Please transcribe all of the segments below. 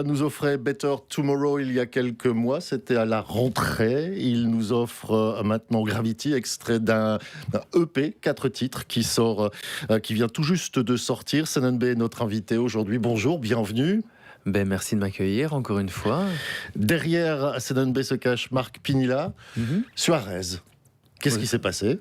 nous offrait Better Tomorrow il y a quelques mois, c'était à la rentrée. Il nous offre maintenant Gravity, extrait d'un EP, 4 titres, qui vient tout juste de sortir. Senan B est notre invité aujourd'hui. Bonjour, bienvenue. Merci de m'accueillir encore une fois. Derrière Senan B se cache Marc Pinilla. Suarez, qu'est-ce qui s'est passé ?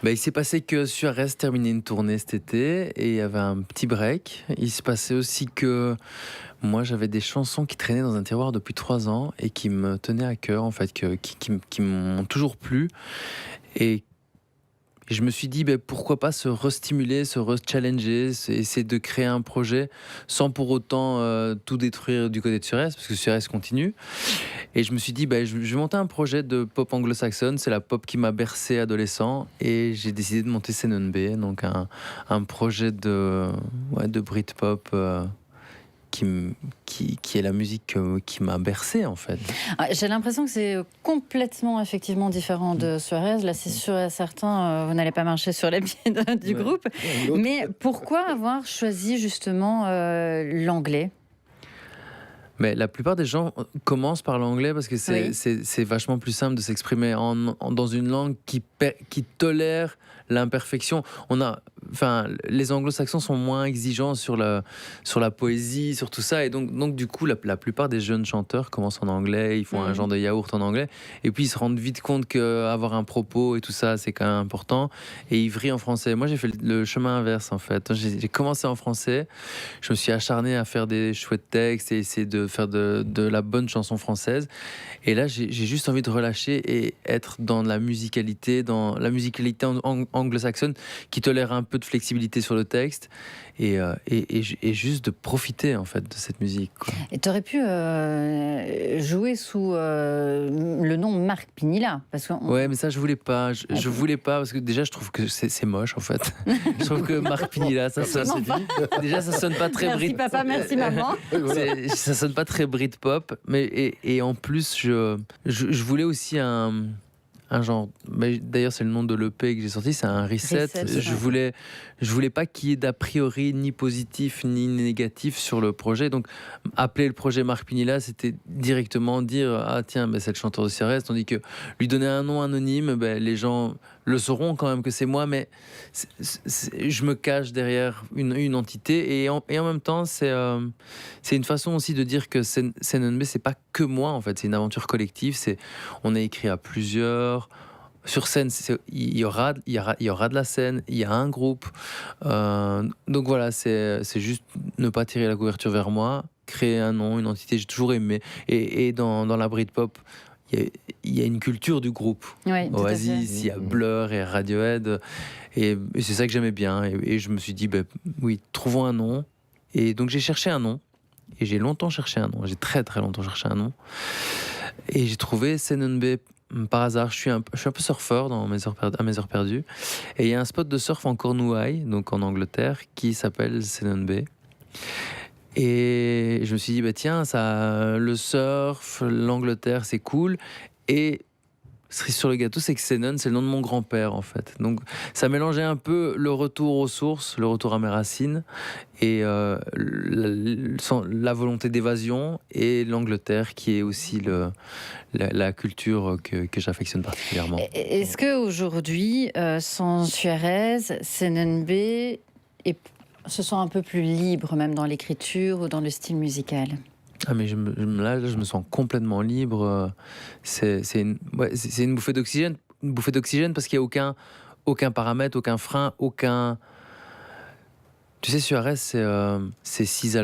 Il s'est passé que Suarez terminait une tournée cet été et il y avait un petit break. Il se passait aussi que moi j'avais des chansons qui traînaient dans un tiroir depuis 3 ans et qui me tenaient à cœur en fait, qui m'ont toujours plu. Et je me suis dit pourquoi pas se restimuler, se re-challenger, essayer de créer un projet sans pour autant tout détruire du côté de Suarez, parce que Suarez continue. Et je me suis dit je vais monter un projet de pop anglo-saxonne, c'est la pop qui m'a bercé adolescent, et j'ai décidé de monter Senan B, donc un projet de Britpop qui est la musique qui m'a bercé en fait. J'ai l'impression que c'est complètement effectivement différent de Suarez. Là, c'est sûr et certain, vous n'allez pas marcher sur les pieds du groupe. Mais pourquoi avoir choisi justement l'anglais ? Mais la plupart des gens commencent par l'anglais parce que c'est vachement plus simple de s'exprimer dans une langue qui tolère l'imperfection. Les anglo-saxons sont moins exigeants sur la poésie, sur tout ça, et donc du coup la plupart des jeunes chanteurs commencent en anglais, ils font un genre de yaourt en anglais, et puis ils se rendent vite compte qu'avoir un propos et tout ça c'est quand même important, et ils vrillent en français. Moi j'ai fait le chemin inverse en fait. J'ai commencé en français, je me suis acharné à faire des chouettes textes et essayer de faire de la bonne chanson française, et là j'ai juste envie de relâcher et être dans la musicalité anglo-saxonne qui tolère un peu de flexibilité sur le texte, et juste de profiter en fait de cette musique, quoi. Et tu aurais pu jouer sous le nom Marc Pinilla, parce que ouais, mais ça je voulais pas. Je voulais pas parce que déjà je trouve que c'est moche en fait. Je trouve que Marc Pinilla, ça sonne pas très merci papa, merci maman. Ça sonne pas très Britpop, mais et en plus je voulais aussi un genre, d'ailleurs c'est le nom de l'EP que j'ai sorti, c'est un reset. Je voulais pas qu'il y ait d'a priori ni positif ni négatif sur le projet, donc appeler le projet Marc Pinilla, c'était directement dire tiens, c'est le chanteur de Suarez, tandis que lui donner un nom anonyme, les gens le sauront quand même que c'est moi, mais je me cache derrière une entité, et en même temps c'est une façon aussi de dire que Senan B c'est pas que moi en fait, c'est une aventure collective, on est écrit à plusieurs. Sur scène, il y aura de la scène, il y a un groupe. Donc voilà, c'est juste ne pas tirer la couverture vers moi, créer un nom, une entité, j'ai toujours aimé. Et dans la Britpop, il y a une culture du groupe. Oui, Oasis, il y a Blur et Radiohead. Et c'est ça que j'aimais bien. Et je me suis dit, oui, trouvons un nom. Et donc j'ai cherché un nom. Et j'ai longtemps cherché un nom. J'ai très très longtemps cherché un nom. Et j'ai trouvé Senan B par hasard. Je suis un peu surfeur à mes heures perdues. Et il y a un spot de surf en Cornouailles, donc en Angleterre, qui s'appelle Senan B. Et je me suis dit, tiens, le surf, l'Angleterre, c'est cool. Et cerise sur le gâteau, c'est que Senan, c'est le nom de mon grand-père, en fait. Donc, ça mélangeait un peu le retour aux sources, le retour à mes racines, et la volonté d'évasion, et l'Angleterre, qui est aussi la culture que j'affectionne particulièrement. Est-ce qu'aujourd'hui, sans Suarez, Senan B se sent un peu plus libre, même dans l'écriture ou dans le style musical ? Mais là, je me sens complètement libre. C'est une bouffée d'oxygène. Une bouffée d'oxygène parce qu'il n'y a aucun paramètre, aucun frein, aucun... Tu sais, Suarez, c'est 6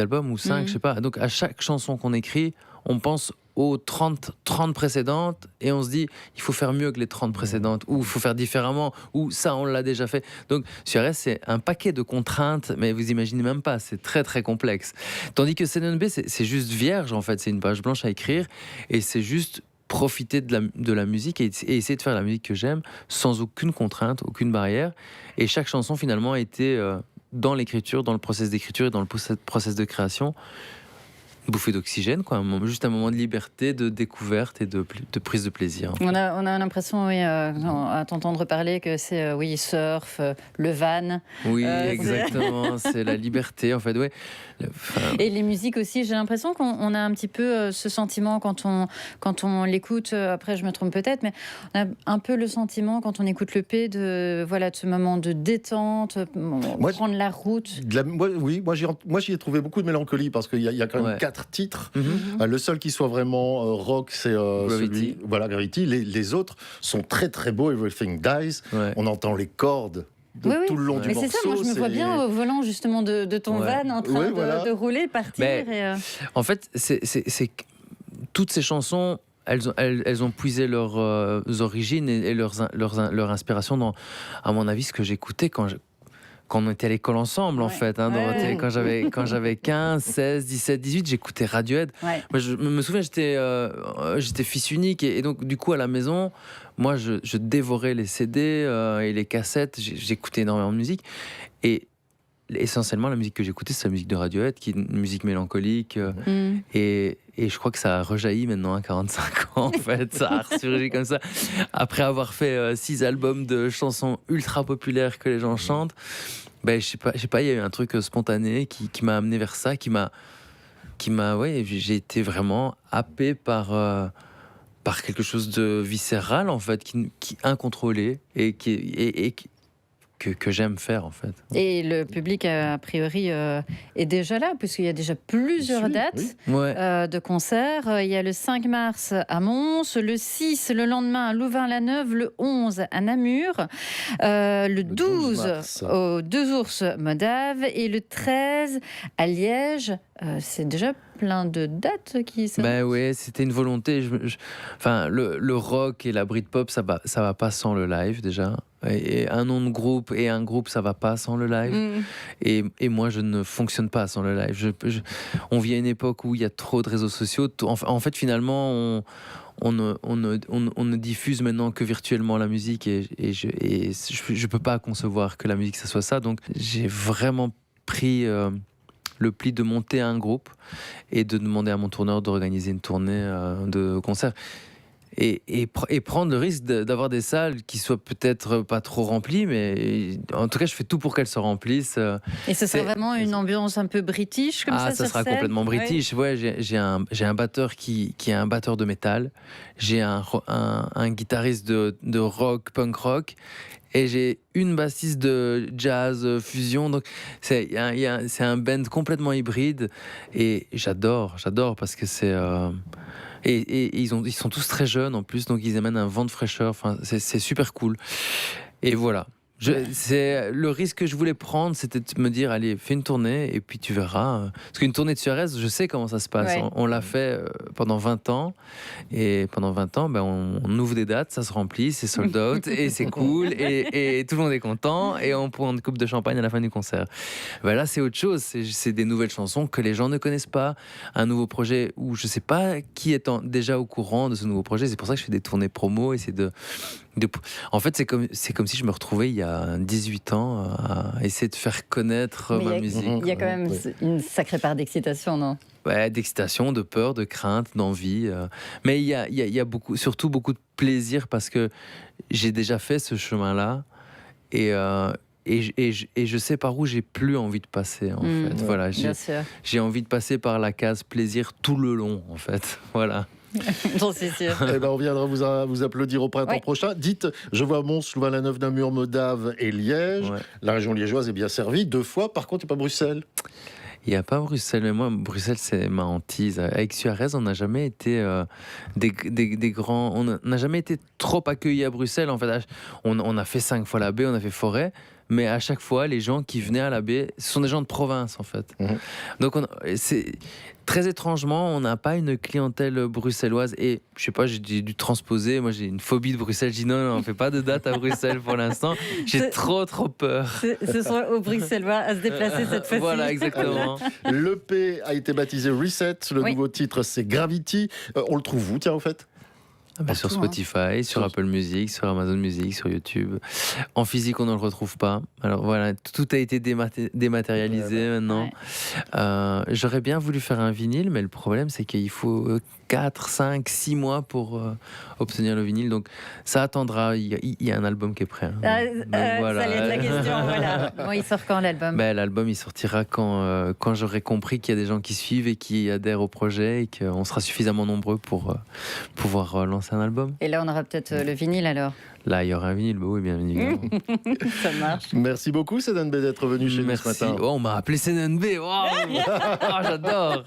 albums ou 5, je sais pas. Donc, à chaque chanson qu'on écrit, on pense aux 30 précédentes, et on se dit, il faut faire mieux que les 30 précédentes, ou il faut faire différemment, ou ça, on l'a déjà fait. Donc, Suarez, c'est un paquet de contraintes, mais vous imaginez même pas, c'est très, très complexe. Tandis que Senan B, c'est juste vierge, en fait, c'est une page blanche à écrire, et c'est juste profiter de la musique et essayer de faire la musique que j'aime, sans aucune contrainte, aucune barrière. Et chaque chanson, finalement, a été dans l'écriture, dans le process d'écriture et dans le process de création, bouffée d'oxygène, quoi. Juste un moment de liberté, de découverte et de prise de plaisir. On a l'impression, oui, à t'entendre parler, que c'est surf, le van. Oui, exactement. C'est la liberté, en fait. Ouais. Et les musiques aussi, j'ai l'impression qu'on a un petit peu ce sentiment quand on l'écoute. Après, je me trompe peut-être, mais on a un peu le sentiment quand on écoute l'EP de ce moment de détente, prendre la route. Moi j'y ai trouvé beaucoup de mélancolie parce qu'il y a quand même 4 titres. Le seul qui soit vraiment rock, c'est Gravity. Gravity. Les autres sont très très beaux. Everything Dies. On entend les cordes. Tout le long du morceau. Mais c'est ça, moi je me vois bien au volant justement de ton van en train de rouler, partir. En fait, c'est toutes ces chansons, elles ont puisé leurs origines et leur inspiration dans, à mon avis, ce que j'écoutais quand on était à l'école ensemble, en fait, Dorothée. Quand j'avais 15, 16, 17, 18, j'écoutais Radiohead. Moi, je me souviens, j'étais fils unique et donc du coup à la maison, moi je dévorais les CD et les cassettes. J'écoutais énormément de musique et essentiellement la musique que j'écoutais, c'est la musique de Radiohead, qui est une musique mélancolique et je crois que ça a rejailli maintenant à 45 ans, en fait. Ça a ressurgi comme ça après avoir fait 6 albums de chansons ultra populaires que les gens chantent. Je sais pas, il y a eu un truc spontané qui m'a amené vers ça, j'ai été vraiment happé par quelque chose de viscéral, en fait, qui incontrôlé et que j'aime faire, en fait. Et le public, a priori, est déjà là, puisqu'il y a déjà plusieurs dates de concerts. Il y a le 5 mars à Mons, le 6, le lendemain à Louvain-la-Neuve, le 11 à Namur, le 12 aux Deux Ours Modave et le 13 à Liège. C'est déjà plein de dates qui sont... c'était une volonté. Le rock et la Britpop, ça va pas sans le live, déjà. Et un nom de groupe et un groupe, ça va pas sans le live. Et moi, je ne fonctionne pas sans le live. On vit à une époque où il y a trop de réseaux sociaux. En fait, finalement, on ne diffuse maintenant que virtuellement la musique et je peux pas concevoir que la musique, ça soit ça. Donc, j'ai vraiment pris... le pli de monter un groupe et de demander à mon tourneur d'organiser une tournée de concerts. Et prendre le risque d'avoir des salles qui soient peut-être pas trop remplies, mais en tout cas, je fais tout pour qu'elles se remplissent. Et ce sera vraiment une ambiance un peu british, comme ça sera scène. Complètement british. J'ai un batteur qui est un batteur de métal. J'ai un guitariste de rock, punk rock. Et j'ai une bassiste de jazz fusion, donc c'est un band complètement hybride et j'adore parce que c'est et ils sont tous très jeunes en plus, donc ils amènent un vent de fraîcheur. Enfin, c'est super cool. Et voilà. C'est le risque que je voulais prendre, c'était de me dire allez, fais une tournée et puis tu verras. Parce qu'une tournée de Suarez, je sais comment ça se passe. On l'a fait pendant 20 ans et pendant 20 ans, on ouvre des dates, ça se remplit, c'est sold out et c'est cool et tout le monde est content et on prend une coupe de champagne à la fin du concert. Là, c'est autre chose. C'est des nouvelles chansons que les gens ne connaissent pas, un nouveau projet où je sais pas qui est déjà au courant de ce nouveau projet. C'est pour ça que je fais des tournées promo et en fait, c'est comme si je me retrouvais il y a 18 ans à essayer de faire connaître ma musique. Il y a quand même une sacrée part d'excitation, non ? D'excitation, de peur, de crainte, d'envie. Mais il y a surtout beaucoup de plaisir parce que j'ai déjà fait ce chemin-là et je sais par où j'ai plus envie de passer, en fait. Voilà, j'ai envie de passer par la case plaisir tout le long, en fait. Voilà. J'en suis sûr. On viendra vous applaudir au printemps prochain. Dites, je vois Mons, Louvain-la-Neuve, Namur, Modave et Liège. La région liégeoise est bien servie 2 fois. Par contre, il n'y a pas Bruxelles. Il n'y a pas Bruxelles, mais moi, Bruxelles, c'est ma hantise. Avec Suarez, on n'a jamais été des grands... On n'a jamais été trop accueillis à Bruxelles. En fait, on a fait 5 fois la baie, on a fait Forêt. Mais à chaque fois, les gens qui venaient à la baie, ce sont des gens de province, en fait. Donc, très étrangement, on n'a pas une clientèle bruxelloise. Et je sais pas, j'ai dû transposer. Moi, j'ai une phobie de Bruxelles. Je dis non, on fait pas de date à Bruxelles pour l'instant. J'ai trop peur. Ce sont aux Bruxellois à se déplacer cette fois-ci. Voilà, exactement. L'EP a été baptisé Reset. Le nouveau titre, c'est Gravity. On le trouve où, tiens, au fait ? Sur Partout, Spotify, sur Apple Music, sur Amazon Music, sur YouTube. En physique, on ne le retrouve pas. Alors voilà, tout a été dématérialisé maintenant. Ouais. J'aurais bien voulu faire un vinyle, mais le problème, c'est qu'il faut 4, 5, 6 mois pour obtenir le vinyle. Donc ça attendra. Il y a un album qui est prêt. Ça allait être la question. Voilà. Bon, il sort quand l'album? L'album, il sortira quand j'aurai compris qu'il y a des gens qui suivent et qui adhèrent au projet et qu'on sera suffisamment nombreux pour pouvoir lancer un album. Et là, on aura peut-être le vinyle alors. Là, il y aura un vinyle, oui, bien évidemment. Ça marche. Merci beaucoup, Cédane B, d'être venu chez nous ce matin. Oh, on m'a appelé CNNB. Wow. Oh, j'adore.